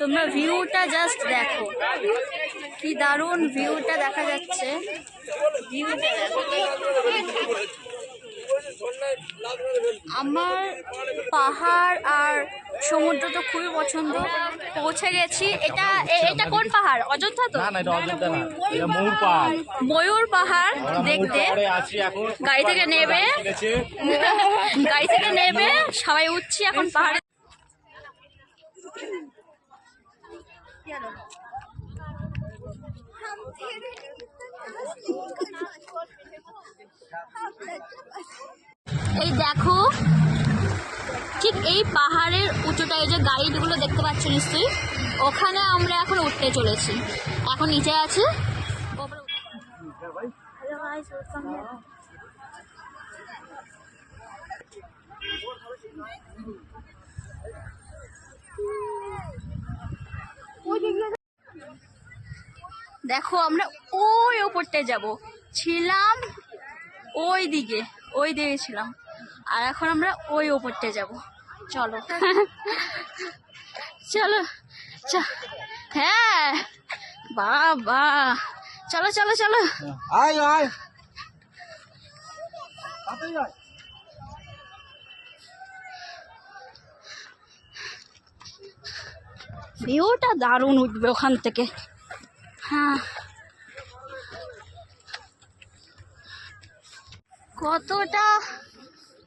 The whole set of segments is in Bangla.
তোমরা ভিউটা জাস্ট দেখো, কি দারুণ ভিউটা দেখা যাচ্ছে। ভিউটা দেখো। আমার পাহাড় আর সমুদ্র তো খুবই পছন্দ। পৌঁছে গেছি। এটা কোন পাহাড়? অযোধ্যা তো? না, এটা অযোধ্যা না, এটা ময়ূর পাহাড়। ময়ূর পাহাড় দেখতে গাড়ি থেকে নেবে সবাই উঠছি এখন পাহাড়ে। এই দেখো, ঠিক এই পাহাড়ের উঁচুটা, এই যে গাড়িগুলো দেখতে পাচ্ছ নিশ্চয়ই, ওখানে আমরা এখন উঠতে চলেছি। এখন নিচে আছে। দেখো আমরা ওই ওপরটায় যাব, ছিলাম ওই দিকে ছিলাম, আর এখন আমরা ওই ওপরটায় যাব। চলো চলো। হ্যাঁ বাবা, চলো চলো চলো। ভিউটা দারুণ উঠবে ওখান থেকে। হ্যাঁ, কতটা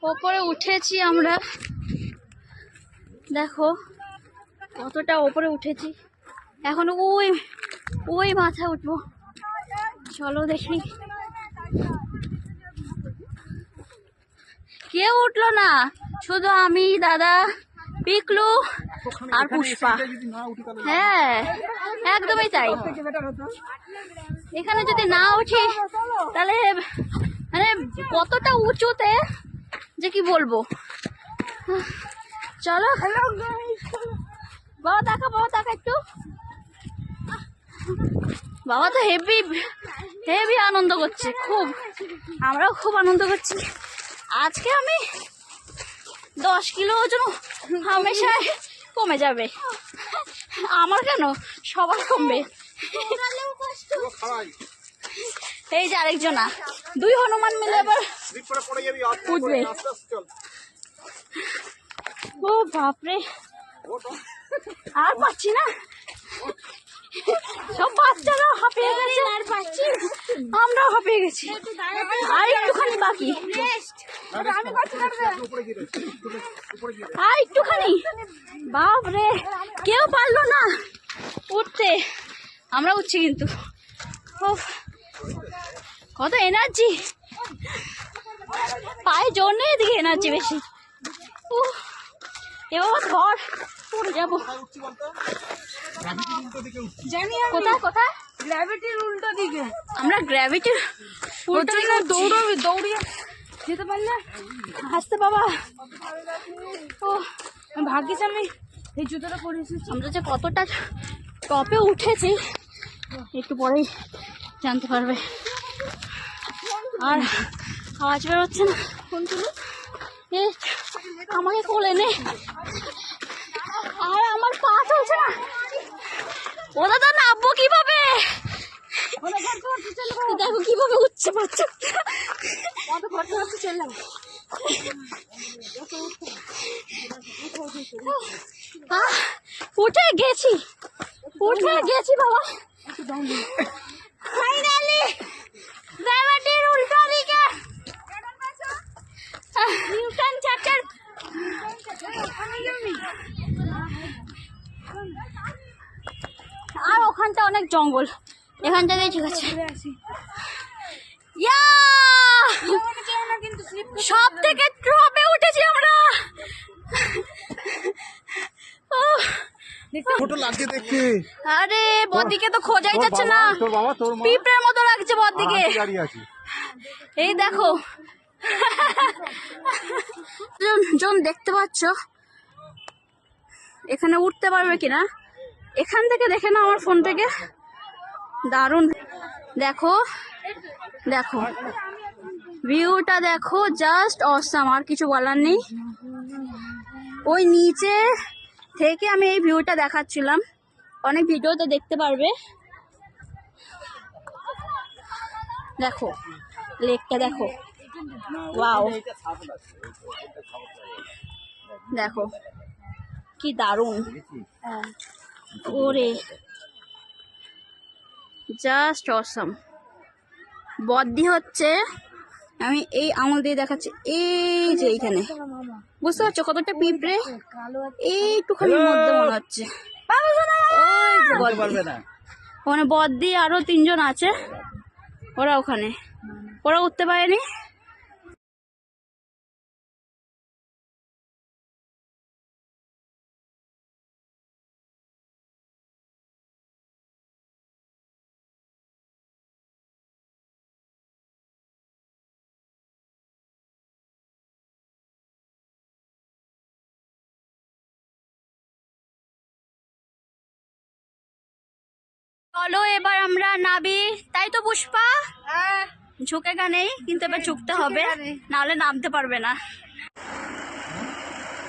ওপরে উঠেছি আমরা, দেখো কতটা ওপরে উঠেছি। এখন ওই মাথায় উঠবো। চলো দেখি। কেউ উঠলো না, শুধু আমি, দাদা, পিকলু আর পুষ্পা। হ্যাঁ একদমই তাই। এখানে যদি না উঠি তাহলে মানে কতটা উঁচুতে যে কি বলবো। চলো বাবা, দেখা একটু। বাবা তো হেভি আনন্দ করছে, খুব। আমরাও খুব আনন্দ করছি। আজকে আমি 10 কিলো ওজন হামেশাই কমে যাবে। আমার কেন, সবার কমবে। এই যে আরেকজনা, 2 হনুমান মিলে এবার উঠবে। ও বাপরে, আর পাচ্ছি না। সব বাচ্চারা হাঁপিয়ে গেছে, আর পাচ্ছি, আমরাও হাঁপিয়ে গেছি। আর একটুখানি বাকি, আর একটুখানি। বাপরে, কেউ পারলো না উঠতে, আমরা উঠছি কিন্তু। কত এনার্জি, পায়ে জোর নেই, এদিকে এনার্জি বেশি। এবার ঘর পড়ে যাবো। কোথায়? গ্র্যাভিটির উল্টো দিকে। আমরা গ্র্যাভিটির উল্টো দিকে দৌড়িয়ে যেতে পারলে হাসতে বাবা। ও ভাগ্যিস আমি এই জুতোটা পরে এসেছি। আমরা যে কতটা টপে উঠেছি একটু পরেই জানতে পারবে। আর আওয়াজ বেরোচ্ছে না। আমাকে কোলে নে। আর আমার পা চলছে না। ও দাদা, নামবো কিভাবে? দেখো কিভাবে উঠছে বাচ্চা। উঠে গেছি বাবা। ফাইনালি গ্র্যাভিটির উল্টো দিকে নিউটন চ্যাপ্টার। আর ওখানটা অনেক জঙ্গল, এখানটা দিয়ে ঠিক আছে। সব থেকে টপে উঠেছি আমরা। আরে বদিকে তো খোঁজাই যাচ্ছে না, পিঁপড়ের মতো লাগছে বদিকে। এই দেখো জন, দেখতে পাচ্ছ এখানে উঠতে পারবে কিনা। এখান থেকে দেখে না আমার ফোন থেকে, দারুণ। দেখো ভিউটা দেখো, জাস্ট অসাম, আর কিছু বলার নেই। ওই নিচে থেকে আমি এই ভিউটা দেখাচ্ছিলাম। অনেক ভিডিওতে দেখতে পারবে। দেখো লেকটা, দেখো ওয়াও, দেখো কি দারুণ। ওরে জাস্ট অসাম। বদ্দি হচ্ছে, আমি এই আঙুল দিয়ে দেখাচ্ছি, এই যে এইখানে বুঝতে পারছো কতটা পিঁপড়ে, এইটুখানির মধ্যে মনে হচ্ছে। ওই যে বদ্দি, ওখানে বদ্দি আরো 3 জন আছে, ওরা ওখানে, ওরা উঠতে পারেনি। চলো এবার আমরা নাবি, তাই তো পুষ্পা? ঝুঁকে নেই, কিন্তু এবার ঝুঁকতে হবে, নাহলে নামতে পারবে না।